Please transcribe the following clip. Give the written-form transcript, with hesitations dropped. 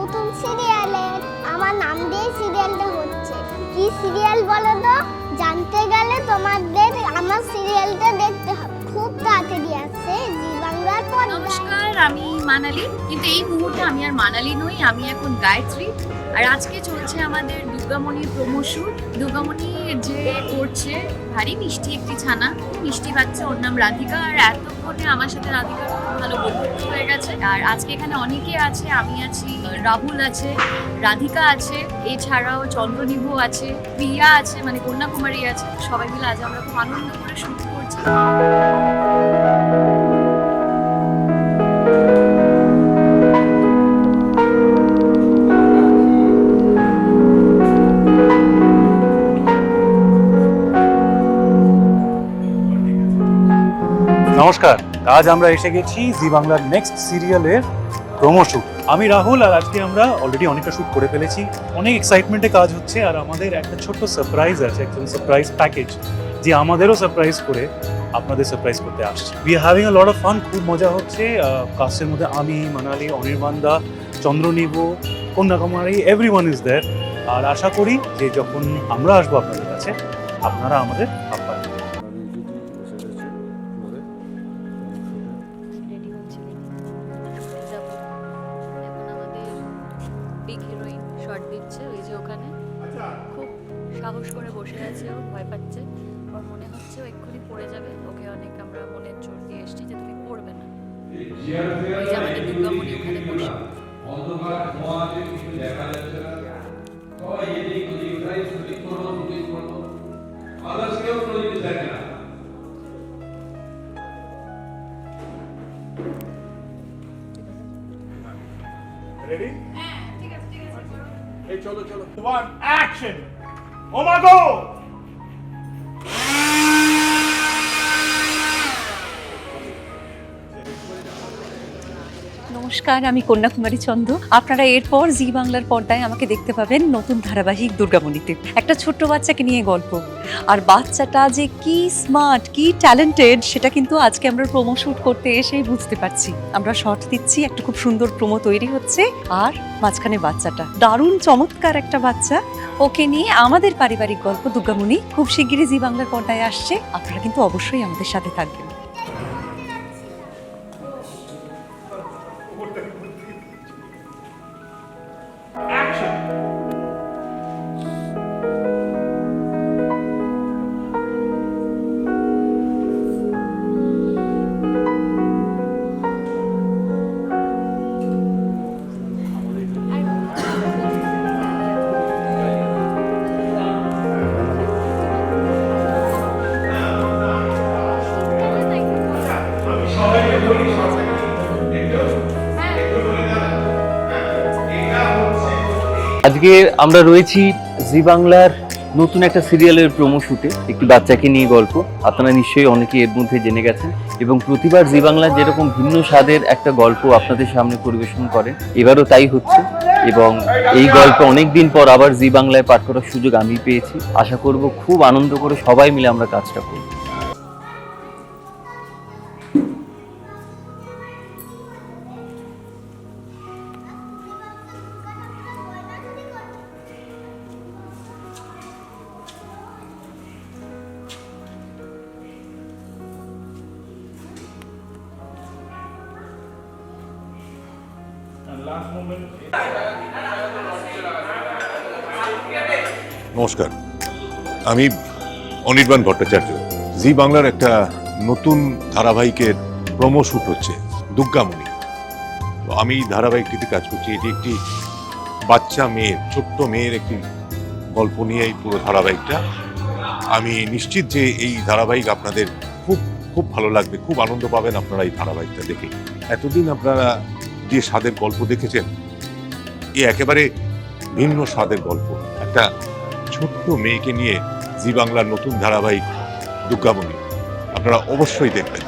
নতুন সিরিয়ালে আমার নাম দিয়ে সিরিয়ালটা হচ্ছে। কি সিরিয়াল বলো তো? জানতে গেলে তোমাদের আমার সিরিয়ালটা দেখতে হবে। খুব তাড়াতাড়ি আসছে জি বাংলার পর। নমস্কার, আমি মানালি, কিন্তু এই মুহূর্তে আমি আর মানালি নই, আমি এখন গায়ত্রী। আর আজকে চলছে আমাদের দুর্গামণির প্রোমো শুট। দুর্গামণি যে করছে ভারী মিষ্টি একটি ছানা, খুব মিষ্টি বাচ্চা, ওর নাম রাধিকা। আর এতক্ষণে আমার সাথে রাধিকার খুব ভালো বন্ধুত্ব হয়ে গেছে। আর আজকে এখানে অনেকে আছে, আমি আছি, রাহুল আছে, রাধিকা আছে, এছাড়াও চন্দ্রনিভু আছে, প্রিয়া আছে, মানে কন্যাকুমারী আছে। সবাই মিলে আজ আমরা খুব আনন্দ করে শুট করছি। নমস্কার, আজ আমরা এসে গেছি জি বাংলার নেক্সট সিরিয়ালের প্রোমো শুট। আমি রাহুল, আর আজকে আমরা অলরেডি অনেকটা শুট করে ফেলেছি। অনেক এক্সাইটমেন্টে কাজ হচ্ছে, আর আমাদের একটা ছোট্ট সারপ্রাইজ আছে, একদম সারপ্রাইজ প্যাকেজ, যে আমাদেরও সারপ্রাইজ করে আপনাদের সারপ্রাইজ করতে আসছে। We are having a lot of fun, খুব মজা হচ্ছে। কাস্টের মধ্যে আমি, মানালি, অনির্বাণ দা, চন্দ্রনিভু, কন্যাকুমারী, এভরিওয়ান ইজ দেয়ার। আর আশা করি যে যখন আমরা আসবো আপনাদের কাছে, আপনারা আমাদের আপ্যায়ন। বিগ হিরোইন শট দিচ্ছে, ওই যে ওখানে খুব সাহস করে বসে আছে, ও ভয় পাচ্ছে, ওর মনে হচ্ছে ও এক্ষুনি পড়ে যাবে। ওকে অনেক আমরা মনের জোর দিয়ে এসেছি যে তুমি পড়বে না। ওই যে আমাদের দুর্গামণি ওখানে বসে। Ready? Hey, cholo, cholo. One, action! Oh my God! নমস্কার, আমি কন্যাকুমারী চন্দ্র। আপনারা এরপর জি বাংলার পর্দায় আমাকে দেখতে পাবেন নতুন ধারাবাহিক দুর্গামণিতে। একটা ছোট্ট বাচ্চাকে নিয়ে গল্প, আর বাচ্চাটা যে কি স্মার্ট, কি ট্যালেন্টেড, সেটা কিন্তু আজকে আমরা প্রোমো শুট করতে এসেই বুঝতে পারছি। আমরা শর্ট দিচ্ছি, একটা খুব সুন্দর প্রোমো তৈরি হচ্ছে, আর মাঝখানে বাচ্চাটা দারুণ চমৎকার একটা বাচ্চা। ওকে নিয়ে আমাদের পারিবারিক গল্প দুর্গামণি খুব শিগগিরই জি বাংলার পর্দায় আসছে। আপনারা কিন্তু অবশ্যই আমাদের সাথে থাকবেন। Action! আজকে আমরা রয়েছি জি বাংলার নতুন একটা সিরিয়ালের প্রোমো শুটে, একটি বাচ্চাকে নিয়ে গল্প। আপনারা নিশ্চয়ই অনেকে এর মধ্যে জেনে গেছেন, এবং প্রতিবার জি বাংলা যেরকম ভিন্ন স্বাদের একটা গল্প আপনাদের সামনে পরিবেশন করে, এবারও তাই হচ্ছে। এবং এই গল্প অনেকদিন পর আবার জি বাংলায় পাঠ করার সুযোগ আমি পেয়েছি। আশা করব খুব আনন্দ করে সবাই মিলে আমরা কাজটা করব। নমস্কার, আমি অনির্বাণ ভট্টাচার্য। জি বাংলার একটা নতুন ধারাবাহিকের প্রোমো শুট হচ্ছে, দুর্গামণি। আমি ধারাবাহিকটিতে কাজ করছি। এটি একটি বাচ্চা মেয়ের, ছোট্ট মেয়ের একটি গল্প নিয়ে এই পুরো ধারাবাহিকটা। আমি নিশ্চিত যে এই ধারাবাহিক আপনাদের খুব খুব ভালো লাগবে, খুব আনন্দ পাবেন আপনারা এই ধারাবাহিকটা দেখে। এতদিন আপনারা যে স্বাদের গল্প দেখেছেন, এ একেবারে ভিন্ন স্বাদের গল্প। একটা ছোট্ট মেয়েকে নিয়ে জি বাংলার নতুন ধারাবাহিক দুর্গামণি আপনারা অবশ্যই দেখবেন।